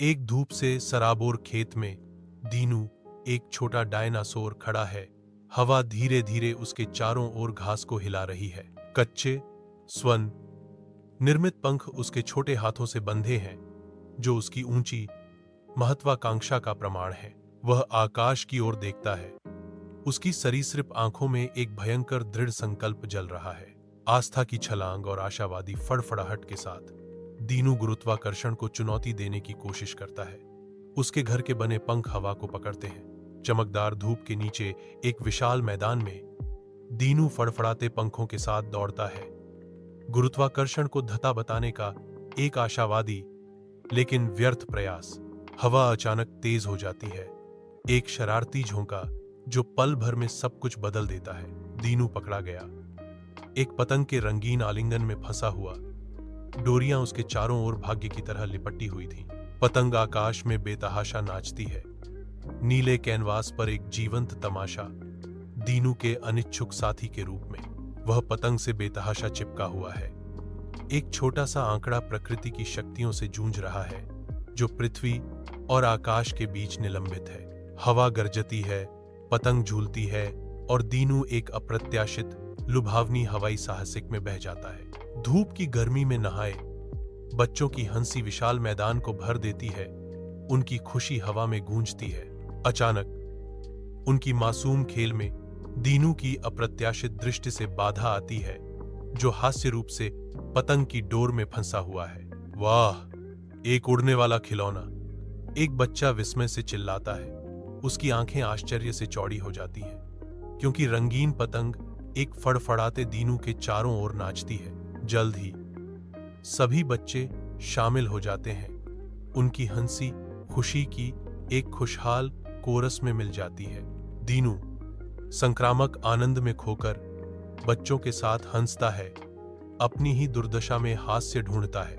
एक धूप से सराबोर खेत में दीनू, एक छोटा डायनासोर, खड़ा है। हवा धीरे धीरे उसके चारों ओर घास को हिला रही है। कच्चे स्वर्ण निर्मित पंख उसके छोटे हाथों से बंधे हैं, जो उसकी ऊंची महत्वाकांक्षा का प्रमाण है। वह आकाश की ओर देखता है। उसकी सरीसृप आंखों में एक भयंकर दृढ़ संकल्प जल रहा है। आस्था की छलांग और आशावादी फड़फड़ाहट के साथ दीनू गुरुत्वाकर्षण को चुनौती देने की कोशिश करता है। उसके घर के बने पंख हवा को पकड़ते हैं। चमकदार धूप के नीचे एक विशाल मैदान में दीनू फड़फड़ाते पंखों के साथ दौड़ता है। गुरुत्वाकर्षण को धता बताने का एक आशावादी लेकिन व्यर्थ प्रयास। हवा अचानक तेज हो जाती है। एक शरारती झोंका जो पल भर में सब कुछ बदल देता है। दीनू पकड़ा गया। एक पतंग के रंगीन आलिंगन में फंसा हुआ। डोरियां उसके चारों ओर भाग्य की तरह लिपटी हुई थीं। पतंग आकाश में बेतहाशा नाचती है। नीले कैनवास पर एक जीवंत तमाशा, दीनू के अनिच्छुक साथी के रूप में। वह पतंग से बेतहाशा चिपका हुआ है। एक छोटा सा आंकड़ा प्रकृति की शक्तियों से जूझ रहा है, जो पृथ्वी और आकाश के बीच निलंबित है। हवा गरजती है, पतंग झूलती है और दीनू एक अप्रत्याशित लुभावनी हवाई साहसिक में बह जाता है। धूप की गर्मी में नहाए बच्चों की हंसी विशाल मैदान को भर देती है। उनकी खुशी हवा में गूंजती है। अचानक उनकी मासूम खेल में दीनू की अप्रत्याशित दृष्टि से बाधा आती है, जो हास्य रूप से पतंग की डोर में फंसा हुआ है। वाह, एक उड़ने वाला खिलौना! एक बच्चा विस्मय से चिल्लाता है। उसकी आंखें आश्चर्य से चौड़ी हो जाती हैं, क्योंकि रंगीन पतंग एक फड़फड़ाते दीनू के चारों ओर नाचती है। जल्द ही सभी बच्चे शामिल हो जाते हैं। उनकी हंसी खुशी की एक खुशहाल कोरस में मिल जाती है। दीनू संक्रामक आनंद में खोकर बच्चों के साथ हंसता है, अपनी ही दुर्दशा में हास्य ढूंढता है।